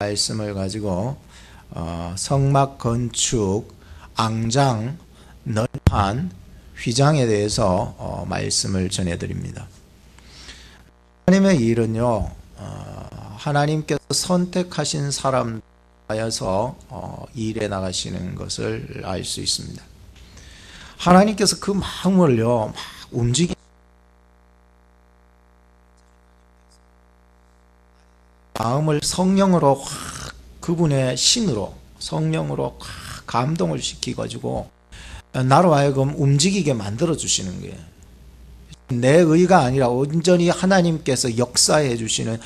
말씀을 가지고 성막 건축, 앙장, 널판, 휘장에 대해서 말씀을 전해드립니다. 하나님의 일은요, 하나님께서 선택하신 사람 하여서 일해 나가시는 것을 알 수 있습니다. 하나님께서 그 마음을요, 막 마음을 성령으로 확, 그분의 신으로 성령으로 확 감동을 시키가지고 나로 하여금 움직이게 만들어 주시는 거예요. 내 의가 아니라 온전히 하나님께서 역사해 주시는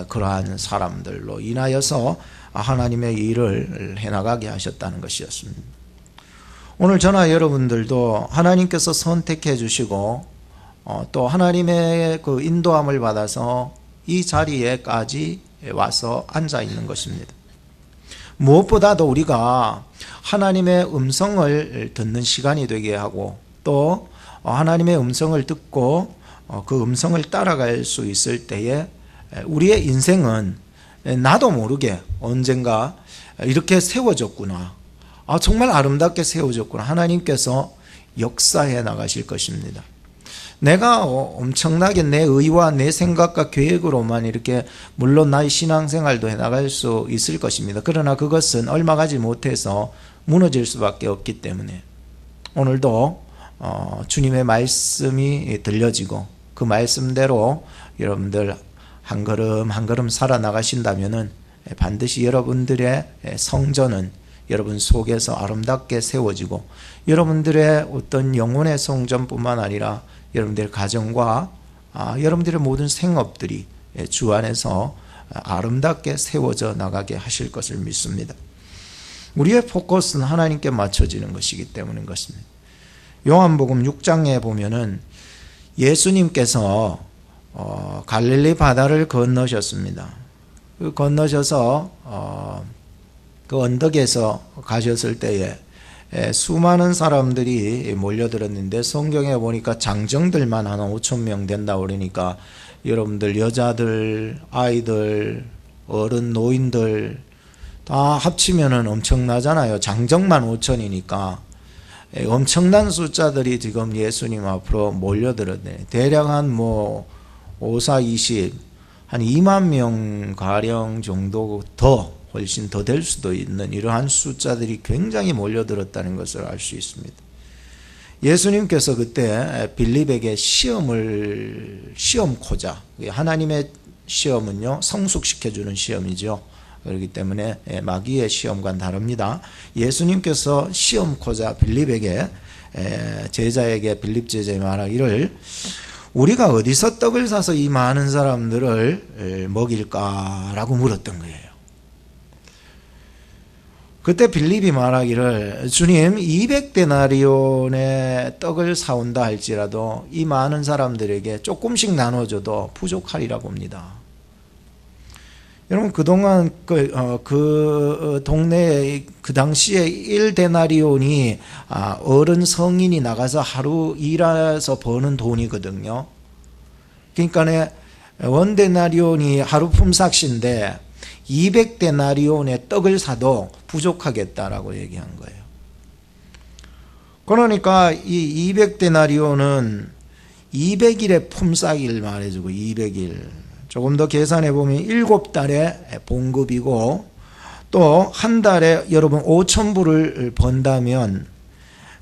그러한 사람들로 인하여서 하나님의 일을 해나가게 하셨다는 것이었습니다. 오늘 저나 여러분들도 하나님께서 선택해 주시고 또 하나님의 그 인도함을 받아서 이 자리에까지 와서 앉아 있는 것입니다. 무엇보다도 우리가 하나님의 음성을 듣는 시간이 되게 하고 또 하나님의 음성을 듣고 그 음성을 따라갈 수 있을 때에 우리의 인생은 나도 모르게 언젠가 이렇게 세워졌구나, 정말 아름답게 세워졌구나, 하나님께서 역사해 나가실 것입니다. 내가 엄청나게 내 의와 내 생각과 계획으로만 이렇게 물론 나의 신앙생활도 해나갈 수 있을 것입니다. 그러나 그것은 얼마 가지 못해서 무너질 수밖에 없기 때문에 오늘도 주님의 말씀이 들려지고 그 말씀대로 여러분들 한 걸음 한 걸음 살아나가신다면은 반드시 여러분들의 성전은 여러분 속에서 아름답게 세워지고 여러분들의 어떤 영혼의 성전뿐만 아니라 여러분들의 가정과 여러분들의 모든 생업들이 주 안에서 아름답게 세워져 나가게 하실 것을 믿습니다. 우리의 포커스는 하나님께 맞춰지는 것이기 때문인 것입니다. 요한복음 6장에 보면은 예수님께서 갈릴리 바다를 건너셨습니다. 그 건너셔서 그 언덕에서 가셨을 때에 수많은 사람들이 몰려들었는데 성경에 보니까 장정들만 한 5,000명 된다고 그러니까 여러분들 여자들, 아이들, 어른, 노인들 다 합치면은 엄청나잖아요. 장정만 5,000이니까 엄청난 숫자들이 지금 예수님 앞으로 몰려들었네. 대략 한 5, 4, 20, 한 2만 명 가량 정도 더 훨씬 더 될 수도 있는 이러한 숫자들이 굉장히 몰려들었다는 것을 알 수 있습니다. 예수님께서 그때 빌립에게 시험코자, 하나님의 시험은요 성숙시켜주는 시험이죠. 그렇기 때문에 마귀의 시험과는 다릅니다. 예수님께서 시험코자 빌립에게 제자에게 빌립 제자에 말하기를 우리가 어디서 떡을 사서 이 많은 사람들을 먹일까라고 물었던 거예요. 그때 빌립이 말하기를 주님 200데나리온의 떡을 사온다 할지라도 이 많은 사람들에게 조금씩 나눠줘도 부족하리라고 봅니다. 여러분 그동안 그 동네에 그 당시에 1데나리온이 어른 성인이 나가서 하루 일해서 버는 돈이거든요. 그러니까 원데나리온이 하루 품삯인데 200데나리온의 떡을 사도 부족하겠다라고 얘기한 거예요. 그러니까 이 200데나리온은 200일의 품삯을 말해주고 200일 조금 더 계산해 보면 7달의 봉급이고 또 한 달에 여러분 5,000불을 번다면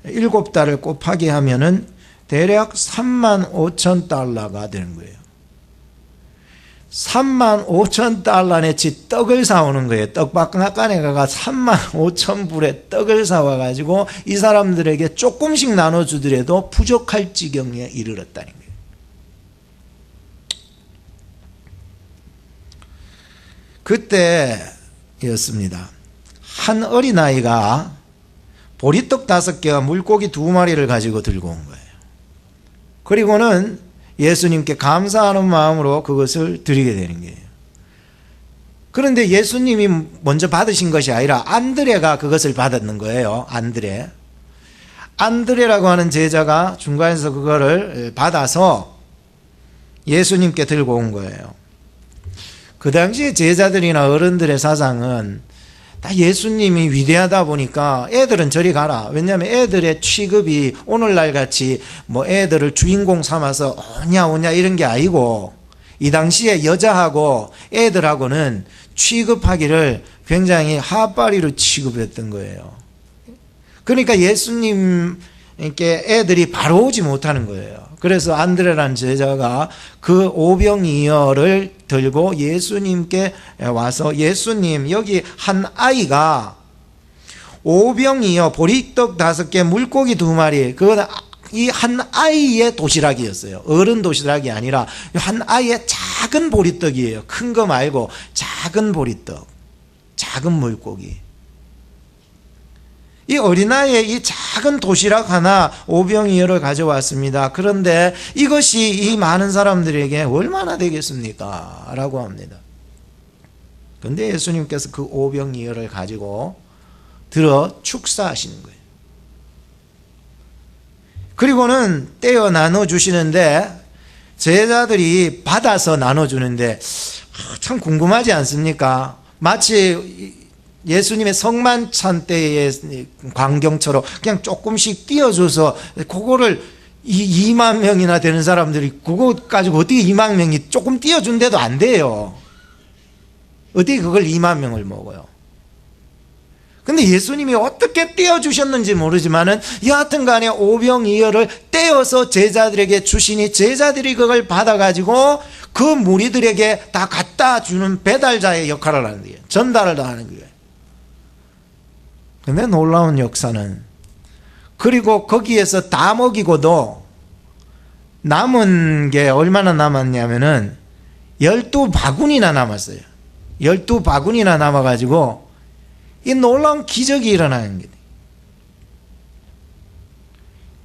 7달을 곱하기 하면은 대략 35,000달러가 되는 거예요. 35,000달러어치 떡을 사오는 거예요. 떡방앗간에 가가 35,000불의 떡을 사와가지고 이 사람들에게 조금씩 나눠주더라도 부족할 지경에 이르렀다는 거예요. 그때였습니다. 한 어린아이가 보리떡 5개와 물고기 2마리를 가지고 들고 온 거예요. 그리고는 예수님께 감사하는 마음으로 그것을 드리게 되는 거예요. 그런데 예수님이 먼저 받으신 것이 아니라 안드레가 그것을 받았는 거예요. 안드레라고 하는 제자가 중간에서 그거를 받아서 예수님께 들고 온 거예요. 그 당시에 제자들이나 어른들의 사상은 다 예수님이 위대하다 보니까 애들은 저리 가라. 왜냐하면 애들의 취급이 오늘날 같이 뭐 애들을 주인공 삼아서 오냐 이런 게 아니고, 이 당시에 여자하고 애들하고는 취급하기를 굉장히 핫바리로 취급했던 거예요. 그러니까 예수님께 애들이 바로 오지 못하는 거예요. 그래서 안드레라는 제자가 그 오병이어를 들고 예수님께 와서, 예수님, 여기 한 아이가 오병이어, 보리떡 5개, 물고기 2마리, 그건 이 한 아이의 도시락이었어요. 어른 도시락이 아니라 한 아이의 작은 보리떡이에요. 큰 거 말고 작은 보리떡, 작은 물고기. 이 어린아이의 이 작은 도시락 하나 오병이어를 가져왔습니다. 그런데 이것이 이 많은 사람들에게 얼마나 되겠습니까? 라고 합니다. 그런데 예수님께서 그 오병이어를 가지고 들어 축사하시는 거예요. 그리고는 떼어 나눠주시는데, 제자들이 받아서 나눠주는데 참 궁금하지 않습니까? 마치 예수님의 성만찬 때의 광경처럼 그냥 조금씩 띄워줘서, 그거를 2만 명이나 되는 사람들이 그거 가지고 어떻게 2만 명이 조금 띄워준데도 안 돼요. 어떻게 그걸 2만 명을 먹어요? 근데 예수님이 어떻게 떼어주셨는지 모르지만은 여하튼 간에 오병이어를 떼어서 제자들에게 주시니, 제자들이 그걸 받아가지고 그 무리들에게 다 갖다 주는 배달자의 역할을 하는 거예요. 전달을 다 하는 거예요. 근데 놀라운 역사는, 그리고 거기에서 다 먹이고도 남은 게 얼마나 남았냐면은 12바구니나 남았어요. 12바구니나 남아가지고 이 놀라운 기적이 일어나는 거예요.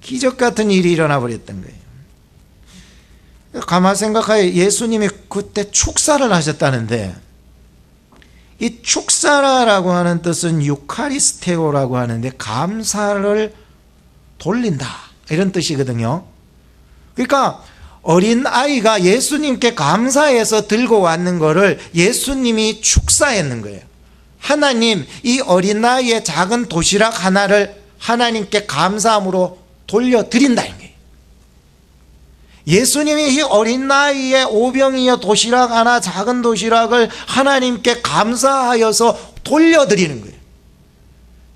기적 같은 일이 일어나 버렸던 거예요. 가만 생각하여 예수님이 그때 축사를 하셨다는데, 이 축사라고 하는 뜻은 유카리스테오라고 하는데 감사를 돌린다 이런 뜻이거든요. 그러니까 어린 아이가 예수님께 감사해서 들고 왔는 거를 예수님이 축사했는 거예요. 하나님, 이 어린아이의 작은 도시락 하나를 하나님께 감사함으로 돌려드린다는 거예요. 예수님이 이 어린아이의 오병이어 도시락 하나, 작은 도시락을 하나님께 감사하여서 돌려드리는 거예요.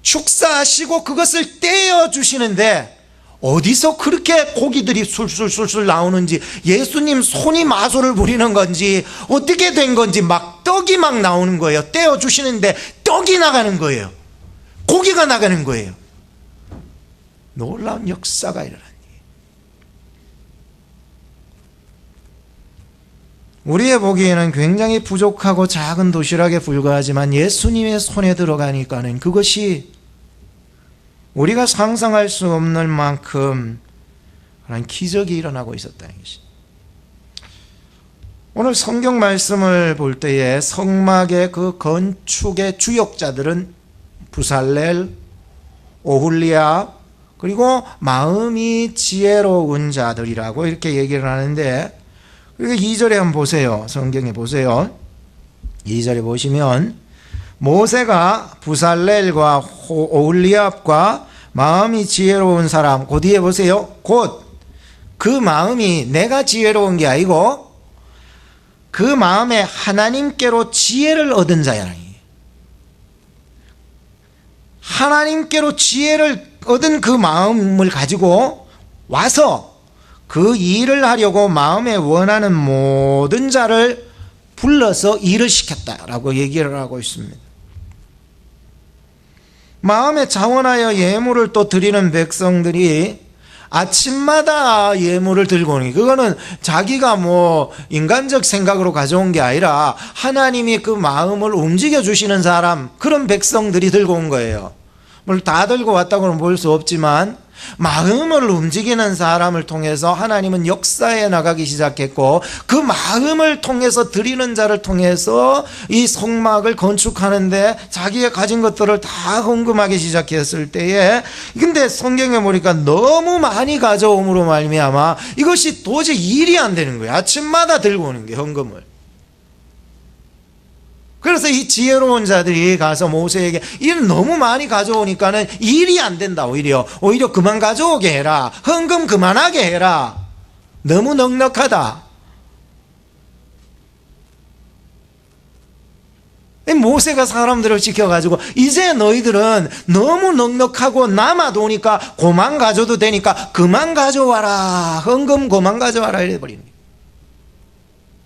축사하시고 그것을 떼어주시는데, 어디서 그렇게 고기들이 술술 나오는지, 예수님 손이 마술을 부리는 건지 어떻게 된 건지 막 떡이 막 나오는 거예요. 떼어주시는데 떡이 나가는 거예요. 고기가 나가는 거예요. 놀라운 역사가 일어난 거예요. 우리의 보기에는 굉장히 부족하고 작은 도시락에 불과하지만 예수님의 손에 들어가니까는 그것이 우리가 상상할 수 없는 만큼 그런 기적이 일어나고 있었다는 것이. 오늘 성경 말씀을 볼 때에 성막의 그 건축의 주역자들은 부살렐, 오홀리압, 그리고 마음이 지혜로운 자들이라고 이렇게 얘기를 하는데, 그리고 2절에 한번 보세요. 성경에 보세요. 2절에 보시면 모세가 부살렐과 오홀리압과 마음이 지혜로운 사람, 그 뒤에 보세요. 곧 그 마음이 내가 지혜로운 게 아니고 그 마음에 하나님께로 지혜를 얻은 자야. 하나님께로 지혜를 얻은 그 마음을 가지고 와서 그 일을 하려고 마음에 원하는 모든 자를 불러서 일을 시켰다라고 얘기를 하고 있습니다. 마음에 자원하여 예물을 또 드리는 백성들이 아침마다 예물을 들고 오는, 그거는 자기가 뭐 인간적 생각으로 가져온 게 아니라 하나님이 그 마음을 움직여 주시는 사람, 그런 백성들이 들고 온 거예요. 물론 다 들고 왔다고는 볼 수 없지만 마음을 움직이는 사람을 통해서 하나님은 역사에 나가기 시작했고, 그 마음을 통해서 드리는 자를 통해서 이 성막을 건축하는데 자기가 가진 것들을 다 헌금하기 시작했을 때에, 근데 성경에 보니까 너무 많이 가져옴으로 말미암아 이것이 도저히 일이 안 되는 거예요. 아침마다 들고 오는 게 헌금을. 그래서 이 지혜로운 자들이 가서 모세에게 일을 너무 많이 가져오니까는 일이 안 된다. 오히려 그만 가져오게 해라. 헌금 그만하게 해라. 너무 넉넉하다. 모세가 사람들을 지켜가지고 이제 너희들은 너무 넉넉하고 남아도 오니까 그만 가져도 되니까 그만 가져와라. 헌금 그만 가져와라 이래버리는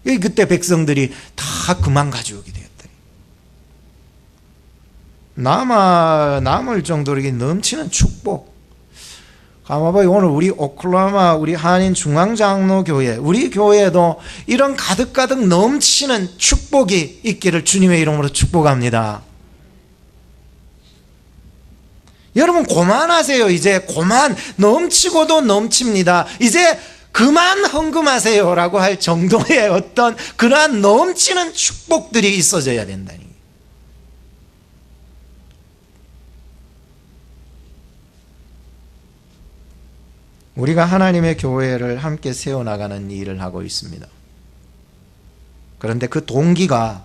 거예요. 그때 백성들이 다 그만 가져오게 되었다. 남을 정도로 넘치는 축복. 가마봐요. 오늘 우리 오클라호마 우리 한인 중앙장로교회 우리 교회에도 이런 가득가득 넘치는 축복이 있기를 주님의 이름으로 축복합니다. 여러분 그만하세요. 이제 그만. 넘치고도 넘칩니다. 이제 그만 헌금하세요 라고 할 정도의 어떤 그러한 넘치는 축복들이 있어져야 된다니. 우리가 하나님의 교회를 함께 세워나가는 일을 하고 있습니다. 그런데 그 동기가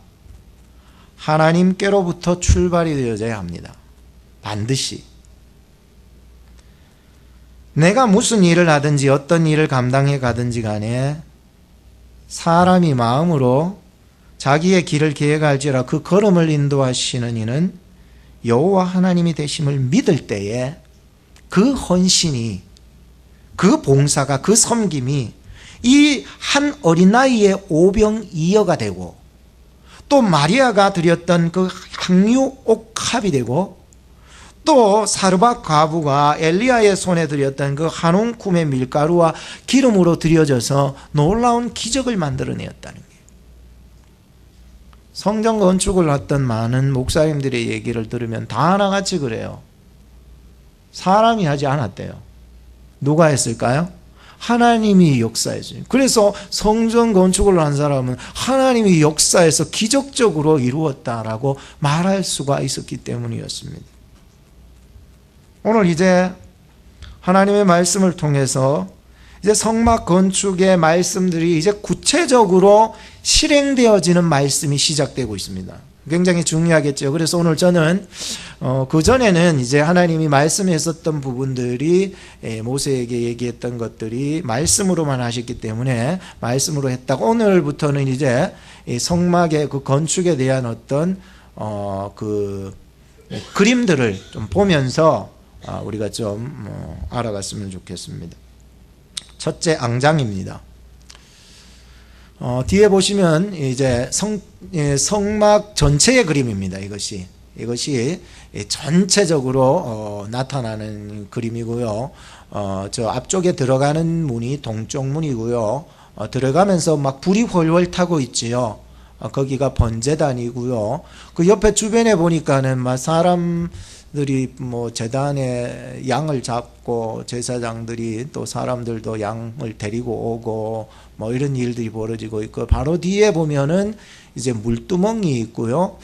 하나님께로부터 출발이 되어져야 합니다. 반드시. 내가 무슨 일을 하든지 어떤 일을 감당해 가든지 간에 사람이 마음으로 자기의 길을 계획할지라 그 걸음을 인도하시는 이는 여호와 하나님이 되심을 믿을 때에 그 헌신이 그 봉사가 그 섬김이 이 한 어린아이의 오병이어가 되고 또 마리아가 드렸던 그 향유 옥합이 되고 또 사르밧 과부가 엘리야의 손에 드렸던 그 한 움큼의 밀가루와 기름으로 드려져서 놀라운 기적을 만들어내었다는 거예요. 성전 건축을 했던 많은 목사님들의 얘기를 들으면 다 하나같이 그래요. 사람이 하지 않았대요. 누가 했을까요? 하나님이 역사했어요. 그래서 성전 건축을 한 사람은 하나님이 역사에서 기적적으로 이루었다라고 말할 수가 있었기 때문이었습니다. 오늘 이제 하나님의 말씀을 통해서 이제 성막 건축의 말씀들이 이제 구체적으로 실행되어지는 말씀이 시작되고 있습니다. 굉장히 중요하겠죠. 그래서 오늘 저는 그 전에는 이제 하나님이 말씀했었던 부분들이 모세에게 얘기했던 것들이 말씀으로만 하셨기 때문에 말씀으로 했다고 오늘부터는 이제 성막의 그 건축에 대한 어떤 그 그림들을 좀 보면서 우리가 좀 알아갔으면 좋겠습니다. 첫째 앙장입니다. 뒤에 보시면 이제 성막 전체의 그림입니다. 이것이 전체적으로 나타나는 그림이고요. 저 앞쪽에 들어가는 문이 동쪽 문이고요. 들어가면서 막 불이 훨훨 타고 있지요. 거기가 번제단이고요. 그 옆에 주변에 보니까는 막 사람들이 뭐 제단에 양을 잡고 제사장들이 또 사람들도 양을 데리고 오고 뭐 이런 일들이 벌어지고 있고 바로 뒤에 보면은 이제 물두멍이 있고요.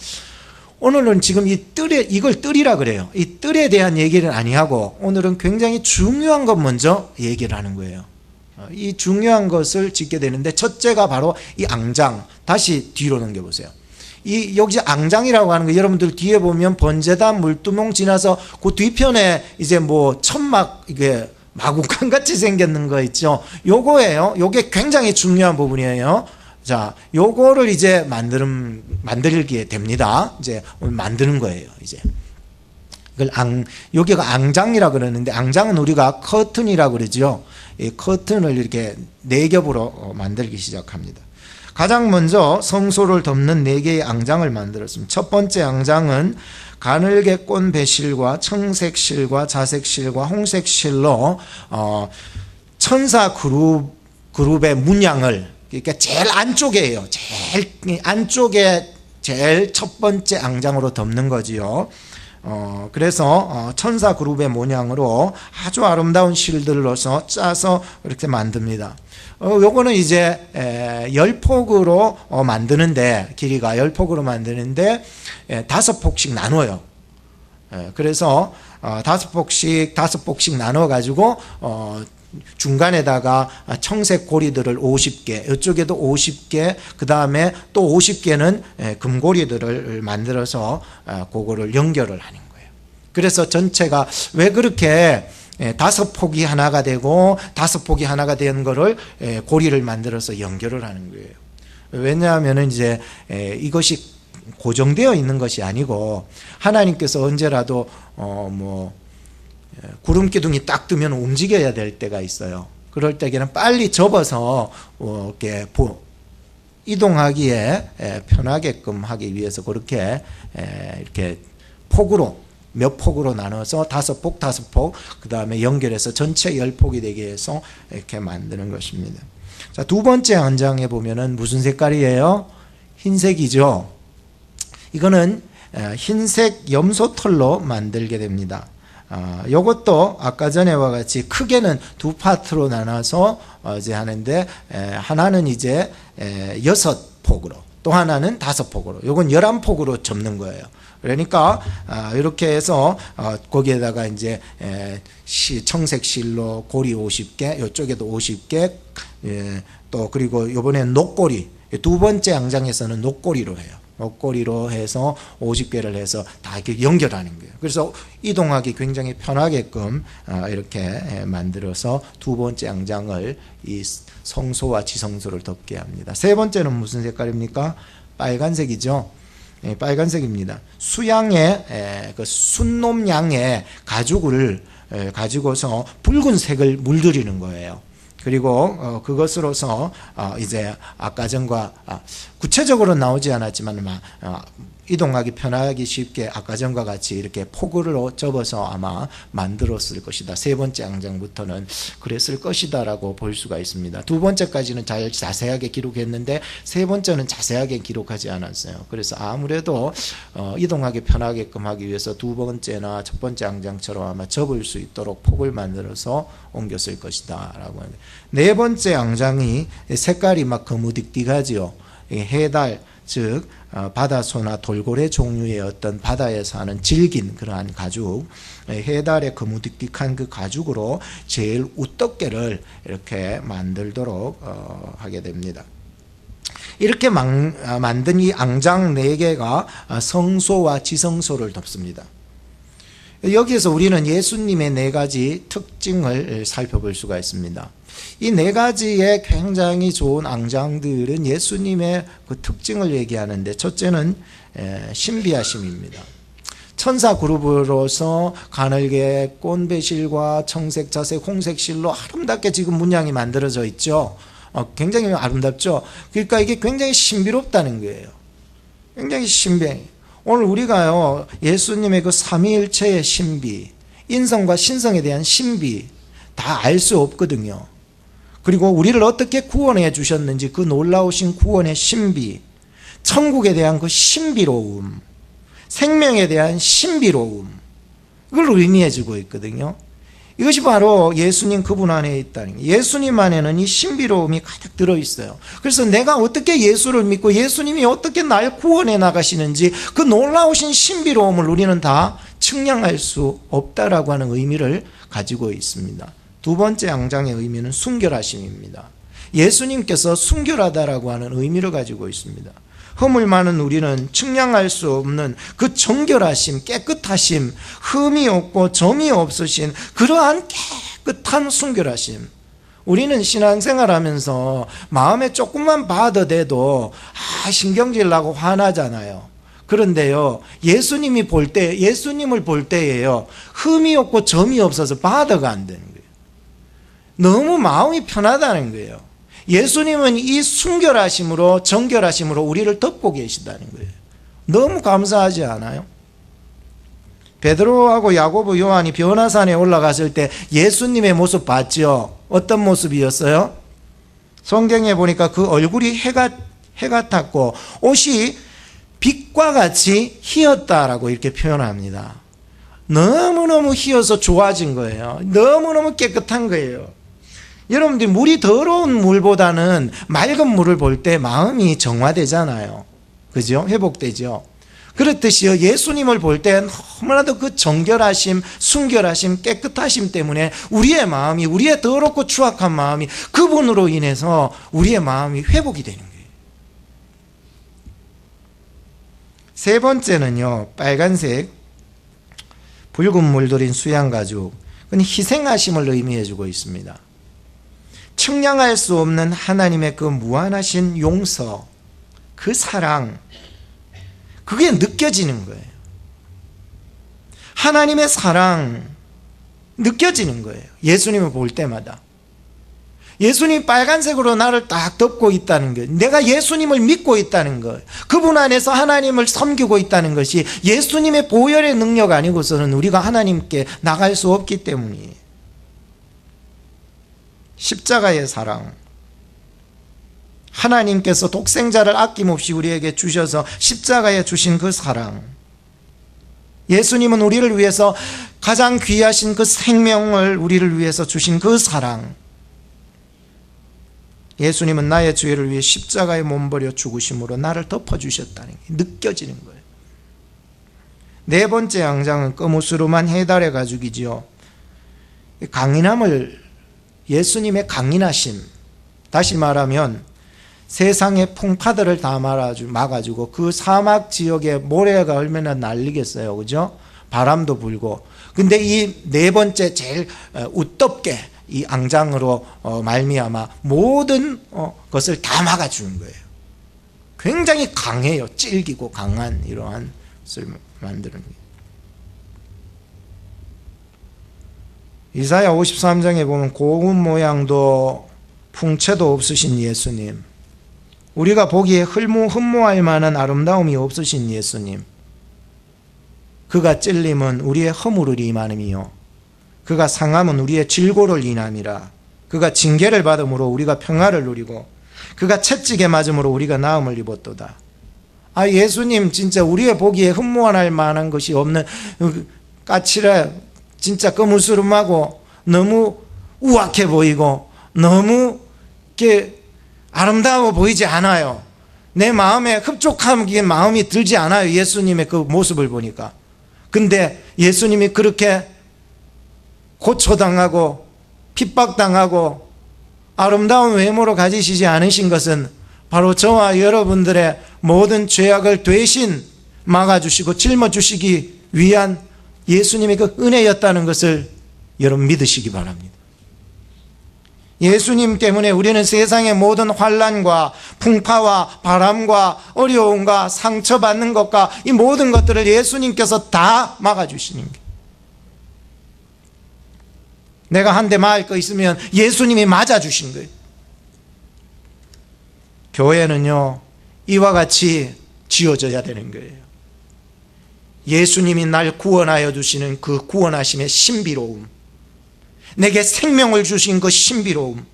오늘은 지금 이 뜰에 이걸 뜰이라 그래요. 이 뜰에 대한 얘기는 아니하고 오늘은 굉장히 중요한 것 먼저 얘기를 하는 거예요. 이 중요한 것을 짓게 되는데 첫째가 바로 이 앙장. 다시 뒤로 넘겨보세요. 이 여기 앙장이라고 하는 거 여러분들 뒤에 보면 번제단 물두멍 지나서 그 뒤편에 이제 뭐 천막 이게 마구간 같이 생겼는 거 있죠. 요거예요. 요게 굉장히 중요한 부분이에요. 자, 요거를 이제 만들게 됩니다. 이제 만드는 거예요. 이제 이걸 여기가 앙장이라 그러는데 앙장은 우리가 커튼이라 그러죠. 이 커튼을 이렇게 4겹으로 만들기 시작합니다. 가장 먼저 성소를 덮는 4개의 앙장을 만들었습니다. 첫 번째 앙장은 가늘게 꼰 배실과 청색실과 자색실과 홍색실로 천사 그룹의 문양을 그러니까 제일 안쪽에요. 제일 안쪽에 제일 첫 번째 앙장으로 덮는 거지요. 그래서 천사 그룹의 모양으로 아주 아름다운 실들을 넣어서 짜서 이렇게 만듭니다. 요거는 이제 10폭으로 만드는데 길이가 10폭으로 만드는데 5폭씩 나눠요. 그래서 5폭씩 나눠 가지고 중간에다가 청색 고리들을 50개, 이쪽에도 50개, 그 다음에 또 50개는 금고리들을 만들어서 그거를 연결을 하는 거예요. 그래서 전체가 왜 그렇게 5폭이 하나가 되고 5폭이 하나가 된 거를 고리를 만들어서 연결을 하는 거예요. 왜냐하면 이제 이것이 고정되어 있는 것이 아니고 하나님께서 언제라도 구름 기둥이 딱 뜨면 움직여야 될 때가 있어요. 그럴 때에는 빨리 접어서 이렇게 이동하기에 편하게끔 하기 위해서 그렇게 이렇게 폭으로 몇 폭으로 나눠서 5폭, 5폭, 그 다음에 연결해서 전체 10폭이 되게 해서 이렇게 만드는 것입니다. 자, 두 번째 한 장에 보면은 무슨 색깔이에요? 흰색이죠. 이거는 흰색 염소털로 만들게 됩니다. 이것도 아까 전에와 같이 크게는 두 파트로 나눠서 이제 하는데 하나는 이제 6폭으로 또 하나는 5폭으로, 이건 11폭으로 접는 거예요. 그러니까 이렇게 해서 거기에다가 이제 청색 실로 고리 50개, 이쪽에도 50개, 또 그리고 이번에는 녹고리, 두 번째 양장에서는 녹고리로 해요. 녹고리로 해서 50개를 해서 다 이렇게 연결하는 거예요. 그래서 이동하기 굉장히 편하게끔 이렇게 만들어서 두 번째 양장을 이 성소와 지성소를 덮게 합니다. 세 번째는 무슨 색깔입니까? 빨간색이죠. 빨간색입니다. 수양의 그 순놈양의 가죽을 가지고서 붉은색을 물들이는 거예요. 그리고 그것으로서 이제 아까 전과 구체적으로 나오지 않았지만 이동하기 편하기 쉽게 아까 전과 같이 이렇게 폭으로 접어서 아마 만들었을 것이다. 세 번째 양장부터는 그랬을 것이다라고 볼 수가 있습니다. 두 번째까지는 잘 자세하게 기록했는데 세 번째는 자세하게 기록하지 않았어요. 그래서 아무래도 이동하기 편하게끔 하기 위해서 두 번째나 첫 번째 양장처럼 아마 접을 수 있도록 폭을 만들어서 옮겼을 것이다라고 하는데, 네 번째 양장이 색깔이 막 거무딕딕하지요. 해달, 즉 바다소나 돌고래 종류의 어떤 바다에 사는 질긴 그러한 가죽, 해달의 거무딕딕한 그 가죽으로 제일 우떡게를 이렇게 만들도록 하게 됩니다. 이렇게 만든 이 앙장 4개가 성소와 지성소를 덮습니다. 여기에서 우리는 예수님의 4가지 특징을 살펴볼 수가 있습니다. 이 4가지의 굉장히 좋은 앙장들은 예수님의 그 특징을 얘기하는데, 첫째는 신비하심입니다. 천사 그룹으로서 가늘게 꼰배실과 청색, 자색, 홍색 실로 아름답게 지금 문양이 만들어져 있죠. 굉장히 아름답죠. 그러니까 이게 굉장히 신비롭다는 거예요. 굉장히 신비해요. 오늘 우리가요, 예수님의 그 삼위일체의 신비, 인성과 신성에 대한 신비 다 알 수 없거든요. 그리고 우리를 어떻게 구원해 주셨는지 그 놀라우신 구원의 신비, 천국에 대한 그 신비로움, 생명에 대한 신비로움, 이걸 의미해 주고 있거든요. 이것이 바로 예수님 그분 안에 있다는 거예요. 예수님 안에는 이 신비로움이 가득 들어있어요. 그래서 내가 어떻게 예수를 믿고 예수님이 어떻게 날 구원해 나가시는지 그 놀라우신 신비로움을 우리는 다 측량할 수 없다라고 하는 의미를 가지고 있습니다. 두 번째 앙장의 의미는 순결하심입니다. 예수님께서 순결하다라고 하는 의미를 가지고 있습니다. 허물 많은 우리는 측량할 수 없는 그 정결하심, 깨끗하심, 흠이 없고 점이 없으신 그러한 깨끗한 순결하심. 우리는 신앙생활하면서 마음에 조금만 바더대도 신경질 나고 화나잖아요. 그런데요, 예수님을 볼 때에요, 흠이 없고 점이 없어서 바더가 안 되는 거예요. 너무 마음이 편하다는 거예요. 예수님은 이 순결하심으로, 정결하심으로 우리를 덮고 계시다는 거예요. 너무 감사하지 않아요? 베드로하고 야고보, 요한이 변화산에 올라갔을 때 예수님의 모습 봤죠? 어떤 모습이었어요? 성경에 보니까 그 얼굴이 해 같았고 옷이 빛과 같이 희었다라고 이렇게 표현합니다. 너무너무 희어서 좋아진 거예요. 너무너무 깨끗한 거예요. 여러분들, 물이 더러운 물보다는 맑은 물을 볼 때 마음이 정화되잖아요. 그죠? 회복되죠. 그렇듯이 예수님을 볼 때 너무나도 그 정결하심, 순결하심, 깨끗하심 때문에 우리의 마음이, 우리의 더럽고 추악한 마음이 그분으로 인해서 우리의 마음이 회복이 되는 거예요. 세 번째는요, 빨간색 붉은 물들인 수양가죽, 그건 희생하심을 의미해 주고 있습니다. 측량할 수 없는 하나님의 그 무한하신 용서, 그 사랑, 그게 느껴지는 거예요. 하나님의 사랑 느껴지는 거예요. 예수님을 볼 때마다. 예수님이 빨간색으로 나를 딱 덮고 있다는 것, 내가 예수님을 믿고 있다는 것, 그분 안에서 하나님을 섬기고 있다는 것이 예수님의 보혈의 능력 아니고서는 우리가 하나님께 나갈 수 없기 때문이에요. 십자가의 사랑, 하나님께서 독생자를 아낌없이 우리에게 주셔서 십자가에 주신 그 사랑, 예수님은 우리를 위해서 가장 귀하신 그 생명을 우리를 위해서 주신 그 사랑, 예수님은 나의 죄를 위해 십자가에 몸버려 죽으심으로 나를 덮어주셨다는 게 느껴지는 거예요. 네 번째 양장은 끄무스름한 해달의 가죽이지요. 강인함을, 예수님의 강인하심, 다시 말하면 세상의 풍파들을 다 막아주고 그 사막 지역에 모래가 얼마나 날리겠어요, 그죠? 바람도 불고. 근데 이 네 번째 제일 웃덥게 이 앙장으로 말미암아 모든 것을 다 막아주는 거예요. 굉장히 강해요. 질기고 강한 이러한 것을 만드는 거예요. 이사야 53장에 보면 고운 모양도 풍채도 없으신 예수님, 우리가 보기에 흠모할 만한 아름다움이 없으신 예수님, 그가 찔림은 우리의 허물을 인함이요 그가 상함은 우리의 질고를 인함이라. 그가 징계를 받음으로 우리가 평화를 누리고 그가 채찍에 맞음으로 우리가 나음을 입었도다. 아, 예수님 진짜 우리의 보기에 흠모할 만한 것이 없는 까칠해, 진짜 거무스름하고 너무 우악해 보이고 너무 이렇게 아름다워 보이지 않아요. 내 마음에 흡족한 마음이 들지 않아요. 예수님의 그 모습을 보니까. 근데 예수님이 그렇게 고초당하고 핍박당하고 아름다운 외모로 가지시지 않으신 것은 바로 저와 여러분들의 모든 죄악을 대신 막아주시고 짊어주시기 위한 예수님의 그 은혜였다는 것을 여러분 믿으시기 바랍니다. 예수님 때문에 우리는 세상의 모든 환난과 풍파와 바람과 어려움과 상처받는 것과 이 모든 것들을 예수님께서 다 막아주시는 거예요. 내가 한 대 맞을 거 있으면 예수님이 맞아주신 거예요. 교회는요, 이와 같이 지어져야 되는 거예요. 예수님이 날 구원하여 주시는 그 구원하심의 신비로움, 내게 생명을 주신 그 신비로움,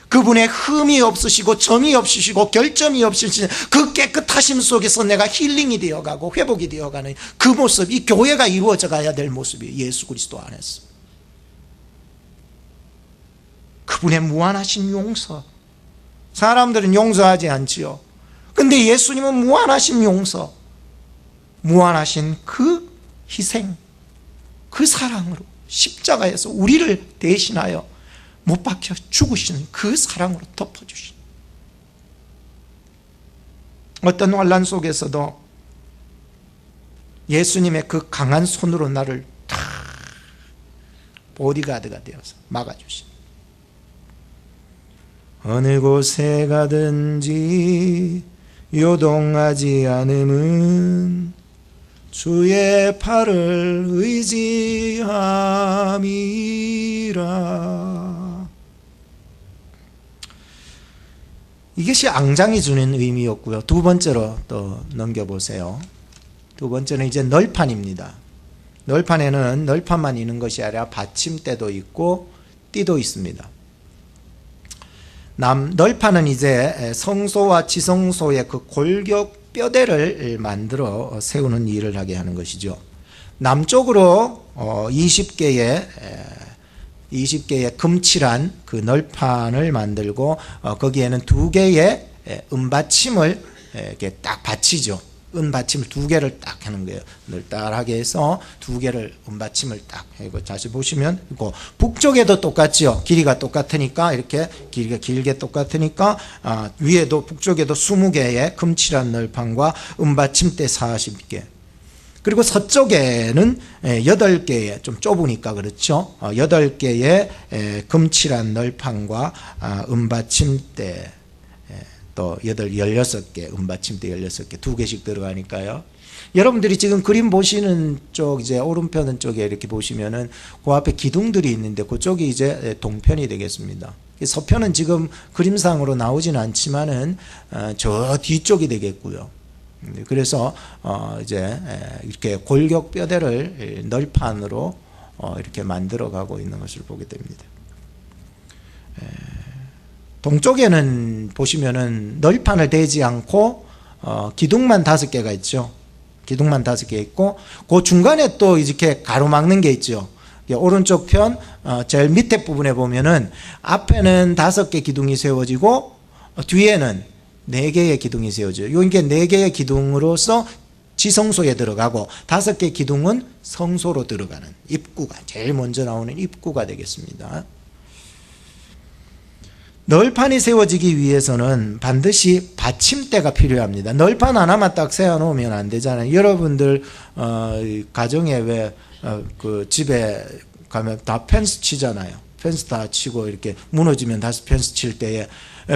그분의 흠이 없으시고 점이 없으시고 결점이 없으신 그 깨끗하심 속에서 내가 힐링이 되어가고 회복이 되어가는 그 모습, 이 교회가 이루어져 가야 될 모습이에요. 예수 그리스도 안에서 그분의 무한하신 용서, 사람들은 용서하지 않지요. 근데 예수님은 무한하신 용서, 무한하신 그 희생, 그 사랑으로 십자가에서 우리를 대신하여 못 박혀 죽으시는 그 사랑으로 덮어주신, 어떤 환난 속에서도 예수님의 그 강한 손으로 나를 다 보디가드가 되어서 막아주신, 어느 곳에 가든지 요동하지 않음은 주의 팔을 의지함이라. 이것이 앙장이 주는 의미였고요. 두 번째로 또 넘겨보세요. 두 번째는 이제 널판입니다. 널판에는 널판만 있는 것이 아니라 받침대도 있고 띠도 있습니다. 널판은 이제 성소와 지성소의 그 골격 뼈대를 만들어 세우는 일을 하게 하는 것이죠. 남쪽으로 20개의 금칠한 그 널판을 만들고 거기에는 2개의 은받침을 이렇게 딱 받치죠. 은받침을 2개를 딱 하는 거예요. 널따하게 해서 2개를 은받침을 딱 하고, 다시 보시면 있고, 북쪽에도 똑같죠. 길이가 똑같으니까 이렇게 길이가 길게 똑같으니까 위에도 북쪽에도 20개의 금칠한 널판과 은받침대 40개. 그리고 서쪽에는 8개의, 좀 좁으니까 그렇죠. 8개의 금칠한 널판과 은받침대 또 16개, 은받침대 16개, 2개씩 들어가니까요. 여러분들이 지금 그림 보시는 쪽, 이제 오른편 쪽에 이렇게 보시면은 그 앞에 기둥들이 있는데 그쪽이 이제 동편이 되겠습니다. 서편은 지금 그림상으로 나오지는 않지만은 저 뒤쪽이 되겠고요. 그래서 이제 이렇게 골격뼈대를 널판으로 이렇게 만들어 가고 있는 것을 보게 됩니다. 동쪽에는 보시면은 널판을 대지 않고 기둥만 5개가 있죠. 기둥만 5개 있고, 그 중간에 또 이렇게 가로막는 게 있죠. 오른쪽 편 제일 밑에 부분에 보면은 앞에는 5개 기둥이 세워지고 뒤에는 4개의 기둥이 세워져요. 이게 4개의 기둥으로서 지성소에 들어가고 5개 기둥은 성소로 들어가는 입구가, 제일 먼저 나오는 입구가 되겠습니다. 널판이 세워지기 위해서는 반드시 받침대가 필요합니다. 널판 하나만 딱 세워놓으면 안 되잖아요. 여러분들 가정에 왜 그 집에 가면 다 펜스 치잖아요. 펜스 다 치고 이렇게 무너지면 다시 펜스 칠 때에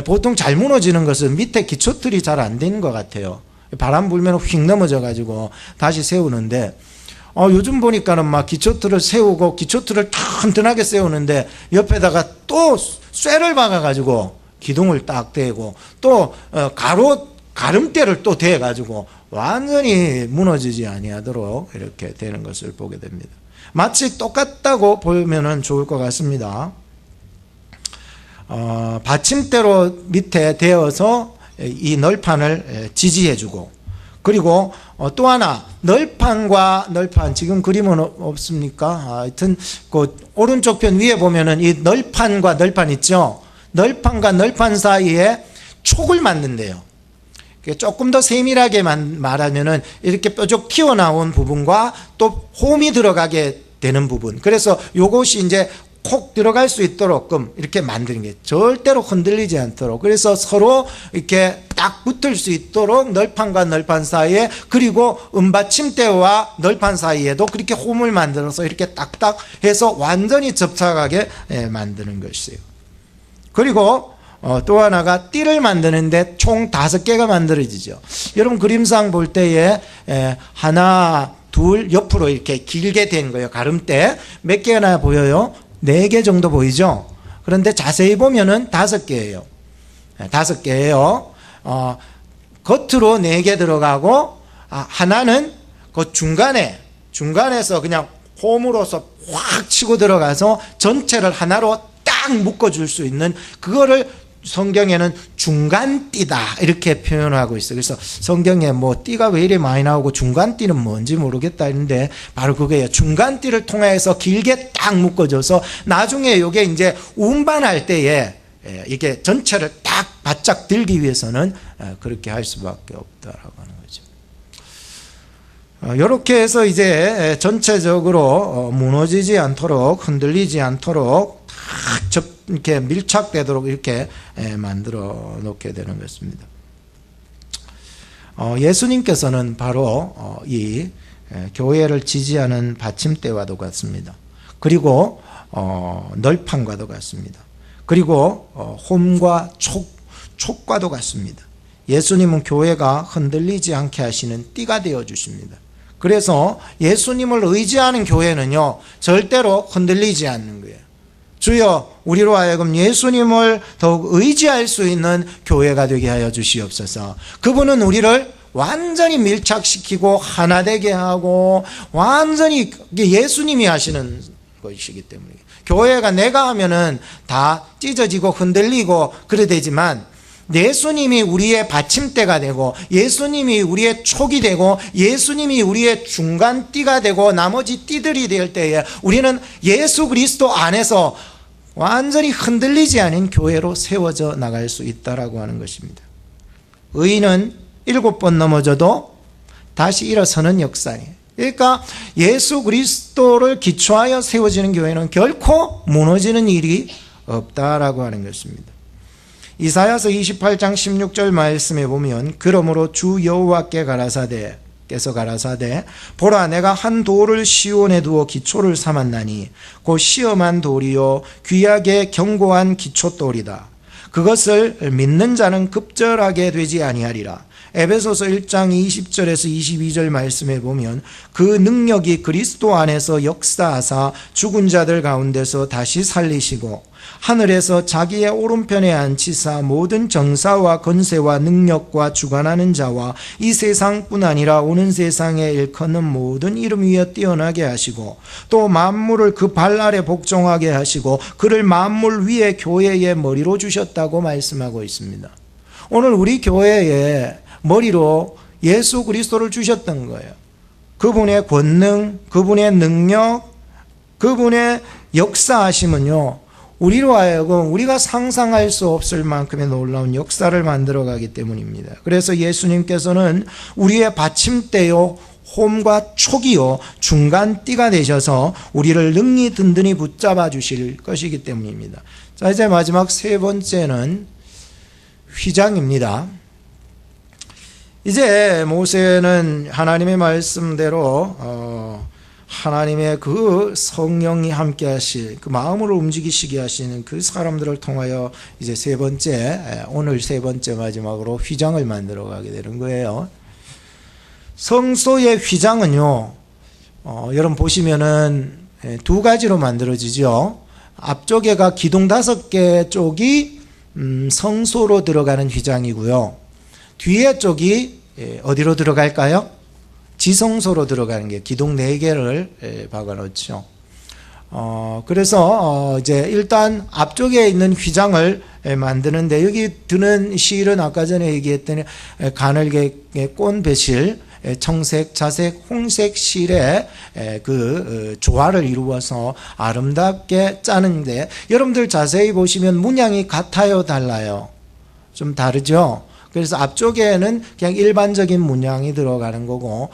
보통 잘 무너지는 것은 밑에 기초틀이 잘 안 되는 것 같아요. 바람 불면 휙 넘어져 가지고 다시 세우는데, 요즘 보니까는 막 기초틀을 세우고 기초틀을 튼튼하게 세우는데 옆에다가 또 쇠를 박아 가지고 기둥을 딱 대고 또 가름대를 또 대 가지고 완전히 무너지지 아니하도록 이렇게 되는 것을 보게 됩니다. 마치 똑같다고 보면은 좋을 것 같습니다. 받침대로 밑에 대어서 이 널판을 지지해주고, 그리고 또 하나 널판과 널판, 지금 그림은 없습니까? 하여튼 그 오른쪽 편 위에 보면은 이 널판과 널판 있죠. 널판과 널판 사이에 촉을 만든대요. 조금 더 세밀하게 말하면은 이렇게 뾰족 튀어나온 부분과 또 홈이 들어가게 되는 부분, 그래서 요것이 이제 콕 들어갈 수 있도록끔 이렇게 만드는 게, 절대로 흔들리지 않도록, 그래서 서로 이렇게 딱 붙을 수 있도록 널판과 널판 사이에, 그리고 은받침대와 널판 사이에도 그렇게 홈을 만들어서 이렇게 딱딱 해서 완전히 접착하게 만드는 것이에요. 그리고 또 하나가 띠를 만드는데 총 5개가 만들어지죠. 여러분 그림상 볼 때에 하나, 둘, 옆으로 이렇게 길게 된 거예요. 가름대 몇 개나 보여요? 4개 정도 보이죠? 그런데 자세히 보면은 5개예요. 5개예요. 겉으로 4개 들어가고, 하나는 그 중간에서 그냥 홈으로서 확 치고 들어가서 전체를 하나로 딱 묶어줄 수 있는, 그거를 성경에는 중간띠다 이렇게 표현하고 있어요. 그래서 성경에 뭐 띠가 왜 이리 많이 나오고 중간띠는 뭔지 모르겠다 했는데 바로 그거예요. 중간띠를 통해서 길게 딱 묶어줘서 나중에 이게 이제 운반할 때에 이게 전체를 딱 바짝 들기 위해서는 그렇게 할 수밖에 없다라고 하는 거죠. 이렇게 해서 이제 전체적으로 무너지지 않도록, 흔들리지 않도록 딱 이렇게 밀착되도록 이렇게 만들어 놓게 되는 것입니다. 예수님께서는 바로 이 교회를 지지하는 받침대와도 같습니다. 그리고 널판과도 같습니다. 그리고 홈과 촉과도 같습니다. 예수님은 교회가 흔들리지 않게 하시는 띠가 되어 주십니다. 그래서 예수님을 의지하는 교회는요 절대로 흔들리지 않는 거예요. 주여 우리로 하여금 예수님을 더욱 의지할 수 있는 교회가 되게 하여 주시옵소서. 그분은 우리를 완전히 밀착시키고 하나 되게 하고 완전히 예수님이 하시는 것이기 때문에, 교회가 내가 하면은 다 찢어지고 흔들리고 그래 되지만 예수님이 우리의 받침대가 되고 예수님이 우리의 촉이 되고 예수님이 우리의 중간띠가 되고 나머지 띠들이 될 때에 우리는 예수 그리스도 안에서 완전히 흔들리지 않은 교회로 세워져 나갈 수 있다라고 하는 것입니다. 의인은 7번 넘어져도 다시 일어서는 역사예요. 그러니까 예수 그리스도를 기초하여 세워지는 교회는 결코 무너지는 일이 없다라고 하는 것입니다. 이사야서 28장 16절 말씀에 보면 그러므로 주 여호와께 께서 가라사대 보라 내가 한 돌을 시온에 두어 기초를 삼았나니 곧 시험한 돌이요 귀하게 견고한 기초돌이다. 그것을 믿는 자는 급절하게 되지 아니하리라. 에베소서 1장 20절에서 22절 말씀에 보면 그 능력이 그리스도 안에서 역사하사 죽은 자들 가운데서 다시 살리시고 하늘에서 자기의 오른편에 앉히사 모든 정사와 권세와 능력과 주관하는 자와 이 세상뿐 아니라 오는 세상에 일컫는 모든 이름 위에 뛰어나게 하시고 또 만물을 그 발 아래 복종하게 하시고 그를 만물 위에 교회의 머리로 주셨다고 말씀하고 있습니다. 오늘 우리 교회에 머리로 예수 그리스도를 주셨던 거예요. 그분의 권능, 그분의 능력, 그분의 역사하심은요 우리로 하여금 우리가 상상할 수 없을 만큼의 놀라운 역사를 만들어가기 때문입니다. 그래서 예수님께서는 우리의 받침대요 홈과 촉이요 중간 띠가 되셔서 우리를 능히 든든히 붙잡아 주실 것이기 때문입니다. 자, 이제 마지막 세 번째는 휘장입니다. 이제 모세는 하나님의 말씀대로 하나님의 그 성령이 함께 하실 그 마음으로 움직이시게 하시는 그 사람들을 통하여 이제 세 번째 오늘 세 번째 마지막으로 휘장을 만들어 가게 되는 거예요. 성소의 휘장은요 여러분 보시면은 두 가지로 만들어지죠. 앞쪽에가 기둥 5개 쪽이 성소로 들어가는 휘장이고요. 뒤에 쪽이 어디로 들어갈까요? 지성소로 들어가는 게 기둥 4개를 박아놓죠. 그래서 이제 일단 앞쪽에 있는 휘장을 만드는데 여기 드는 실은 아까 전에 얘기했던 가늘게 꼰 배실, 청색, 자색, 홍색 실에 그 조화를 이루어서 아름답게 짜는데 여러분들 자세히 보시면 문양이 같아요, 달라요? 좀 다르죠? 그래서 앞쪽에는 그냥 일반적인 문양이 들어가는 거고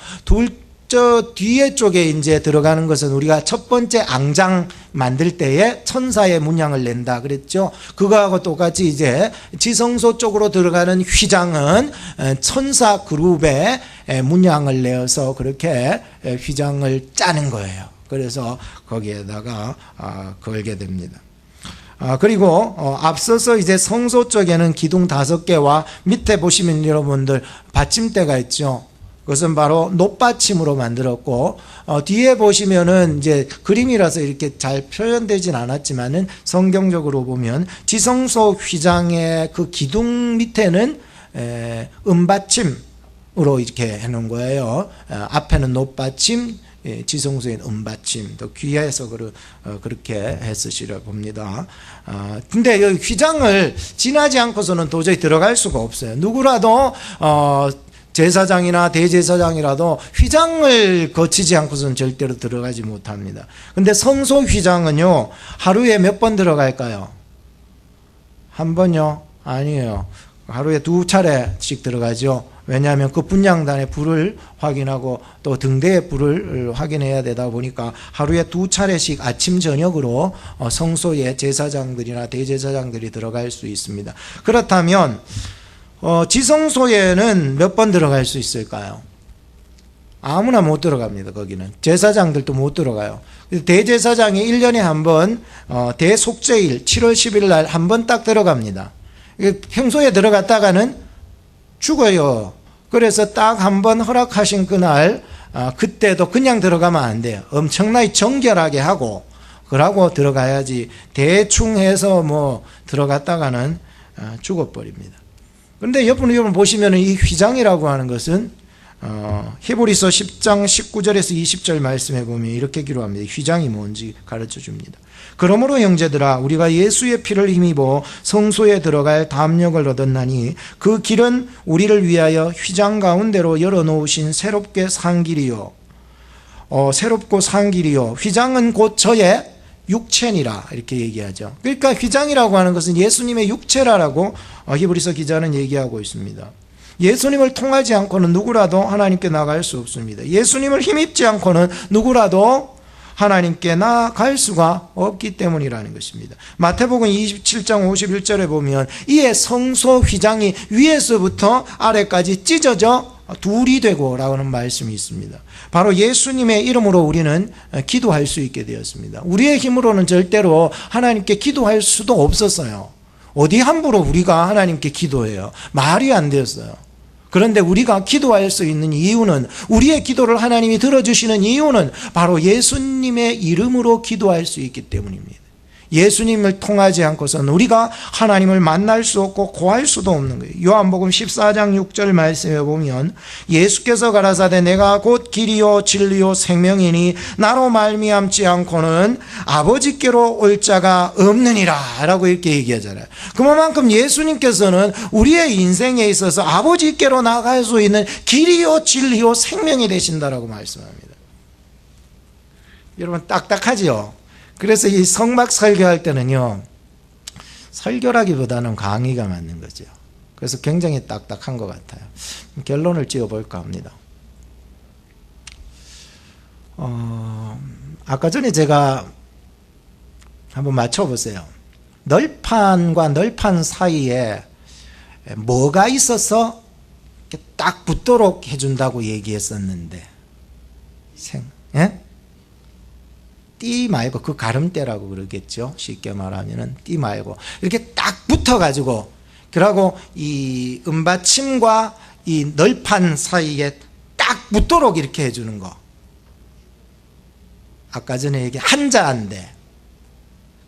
저 뒤에 쪽에 이제 들어가는 것은 우리가 첫 번째 앙장 만들 때에 천사의 문양을 낸다 그랬죠. 그거하고 똑같이 이제 지성소 쪽으로 들어가는 휘장은 천사 그룹의 문양을 내어서 그렇게 휘장을 짜는 거예요. 그래서 거기에다가 걸게 됩니다. 그리고 앞서서 이제 성소 쪽에는 기둥 5개와 밑에 보시면 여러분들 받침대가 있죠. 그것은 바로 놋받침으로 만들었고 뒤에 보시면은 이제 그림이라서 이렇게 잘 표현되진 않았지만은 성경적으로 보면 지성소 휘장의 그 기둥 밑에는 은받침으로 이렇게 해놓은 거예요. 앞에는 놋받침, 지성소인 은받침, 또 귀에서 그렇게 했으시려 봅니다. 근데 여기 휘장을 지나지 않고서는 도저히 들어갈 수가 없어요. 누구라도 제사장이나 대제사장이라도 휘장을 거치지 않고서는 절대로 들어가지 못합니다. 근데 성소 휘장은요 하루에 몇 번 들어갈까요? 한 번요? 아니에요. 하루에 2차례씩 들어가죠. 왜냐하면 그 분향단의 불을 확인하고 또 등대의 불을 확인해야 되다 보니까 하루에 2차례씩 아침 저녁으로 성소에 제사장들이나 대제사장들이 들어갈 수 있습니다. 그렇다면 지성소에는 몇 번 들어갈 수 있을까요? 아무나 못 들어갑니다. 거기는 제사장들도 못 들어가요. 대제사장이 1년에 한 번 대속죄일 7월 10일 날 한 번 딱 들어갑니다. 평소에 들어갔다가는 죽어요. 그래서 딱 한 번 허락하신 그날 그때도 그냥 들어가면 안 돼요. 엄청나게 정결하게 하고 그러고 들어가야지 대충 해서 뭐 들어갔다가는 죽어버립니다. 그런데 여러분 보시면 이 휘장이라고 하는 것은 히브리서 10장 19절에서 20절 말씀해 보면 이렇게 기록합니다. 휘장이 뭔지 가르쳐 줍니다. 그러므로 형제들아 우리가 예수의 피를 힘입어 성소에 들어갈 담력을 얻었나니 그 길은 우리를 위하여 휘장 가운데로 열어놓으신 새롭게 산 길이요 새롭고 산 길이요 휘장은 곧 저의 육체니라 이렇게 얘기하죠. 그러니까 휘장이라고 하는 것은 예수님의 육체라고 히브리서 기자는 얘기하고 있습니다. 예수님을 통하지 않고는 누구라도 하나님께 나갈 수 없습니다. 예수님을 힘입지 않고는 누구라도 하나님께 나갈 수가 없기 때문이라는 것입니다. 마태복음 27장 51절에 보면 이에 성소 휘장이 위에서부터 아래까지 찢어져 둘이 되고 라는 말씀이 있습니다. 바로 예수님의 이름으로 우리는 기도할 수 있게 되었습니다. 우리의 힘으로는 절대로 하나님께 기도할 수도 없었어요. 어디 함부로 우리가 하나님께 기도해요? 말이 안 되었어요. 그런데 우리가 기도할 수 있는 이유는, 우리의 기도를 하나님이 들어주시는 이유는 바로 예수님의 이름으로 기도할 수 있기 때문입니다. 예수님을 통하지 않고서는 우리가 하나님을 만날 수 없고 구할 수도 없는 거예요. 요한복음 14장 6절 말씀에 보면 예수께서 가라사대 내가 곧 길이요 진리요 생명이니 나로 말미암지 않고는 아버지께로 올 자가 없느니라 라고 이렇게 얘기하잖아요. 그만큼 예수님께서는 우리의 인생에 있어서 아버지께로 나갈 수 있는 길이요 진리요 생명이 되신다라고 말씀합니다. 여러분 딱딱하지요? 그래서 이 성막 설교할 때는요, 설교라기보다는 강의가 맞는 거죠. 그래서 굉장히 딱딱한 것 같아요. 결론을 지어볼까 합니다. 아까 전에 제가 한번 맞춰보세요. 널판과 널판 사이에 뭐가 있어서 이렇게 딱 붙도록 해준다고 얘기했었는데, 예? 띠 말고, 그 가름대라고 그러겠죠. 쉽게 말하면은 띠 말고 이렇게 딱 붙어가지고, 그러고 이 은받침과 이 널판 사이에 딱 붙도록 이렇게 해주는 거. 아까 전에 얘기 한자인데,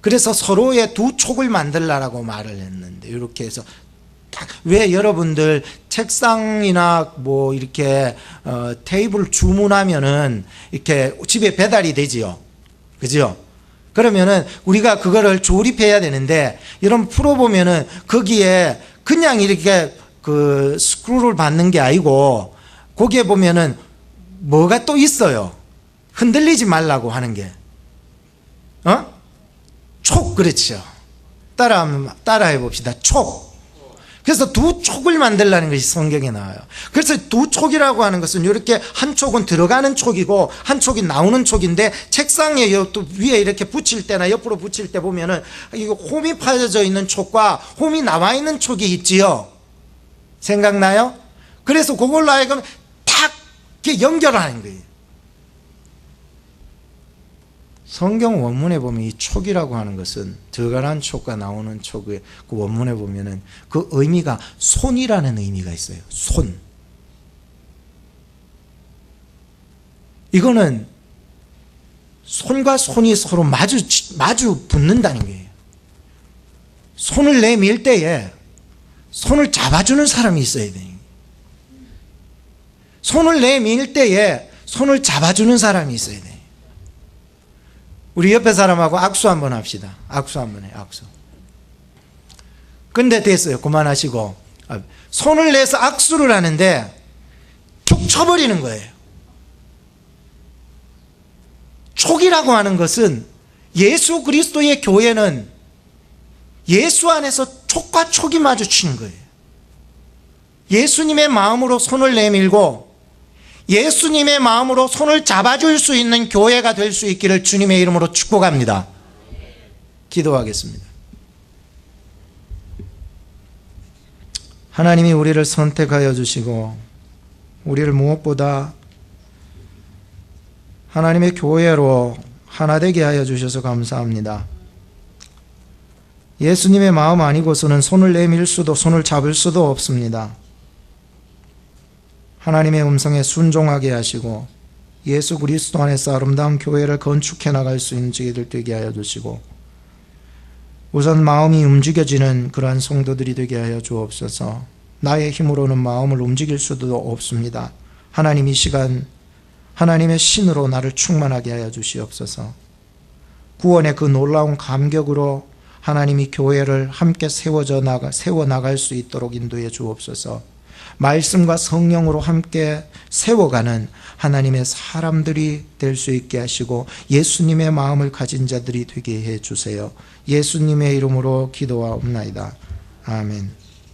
그래서 서로의 두 촉을 만들라라고 말을 했는데, 이렇게 해서 딱, 왜 여러분들 책상이나 뭐 이렇게 테이블 주문하면은 이렇게 집에 배달이 되지요. 그죠? 그러면은 우리가 그거를 조립해야 되는데, 여러분 풀어보면은 거기에 그냥 이렇게 그 스크루를 받는 게 아니고, 거기에 보면은 뭐가 또 있어요. 흔들리지 말라고 하는 게. 촉, 그렇죠. 따라해 봅시다. 촉. 그래서 두 촉을 만들라는 것이 성경에 나와요. 그래서 두 촉이라고 하는 것은 이렇게 한 촉은 들어가는 촉이고 한 촉이 나오는 촉인데, 책상에 또 위에 이렇게 붙일 때나 옆으로 붙일 때 보면은 이거 홈이 파져져 있는 촉과 홈이 나와 있는 촉이 있지요. 생각나요? 그래서 그걸로 하여금 탁 이렇게 연결하는 거예요. 성경 원문에 보면 이 촉이라고 하는 것은, 들어가는 촉과 나오는 촉의 그 원문에 보면은 그 의미가 손이라는 의미가 있어요. 손. 이거는 손과 손이 서로 마주 붙는다는 거예요. 손을 내밀 때에 손을 잡아주는 사람이 있어야 돼요. 손을 내밀 때에 손을 잡아주는 사람이 있어야 돼요. 우리 옆에 사람하고 악수 한번 합시다. 악수 한번 해요. 악수. 근데 됐어요. 그만하시고 손을 내서 악수를 하는데 툭 쳐버리는 거예요. 촉이라고 하는 것은, 예수 그리스도의 교회는 예수 안에서 촉과 촉이 마주치는 거예요. 예수님의 마음으로 손을 내밀고 예수님의 마음으로 손을 잡아줄 수 있는 교회가 될 수 있기를 주님의 이름으로 축복합니다. 기도하겠습니다. 하나님이 우리를 선택하여 주시고 우리를 무엇보다 하나님의 교회로 하나 되게 하여 주셔서 감사합니다. 예수님의 마음 아니고서는 손을 내밀 수도 손을 잡을 수도 없습니다. 하나님의 음성에 순종하게 하시고 예수 그리스도 안에서 아름다운 교회를 건축해 나갈 수 있는 저희들 되게 하여 주시고, 우선 마음이 움직여지는 그러한 성도들이 되게 하여 주옵소서. 나의 힘으로는 마음을 움직일 수도 없습니다. 하나님, 이 시간 하나님의 신으로 나를 충만하게 하여 주시옵소서. 구원의 그 놀라운 감격으로 하나님이 교회를 함께 세워 나갈 수 있도록 인도해 주옵소서. 말씀과 성령으로 함께 세워가는 하나님의 사람들이 될 수 있게 하시고 예수님의 마음을 가진 자들이 되게 해 주세요. 예수님의 이름으로 기도하옵나이다. 아멘.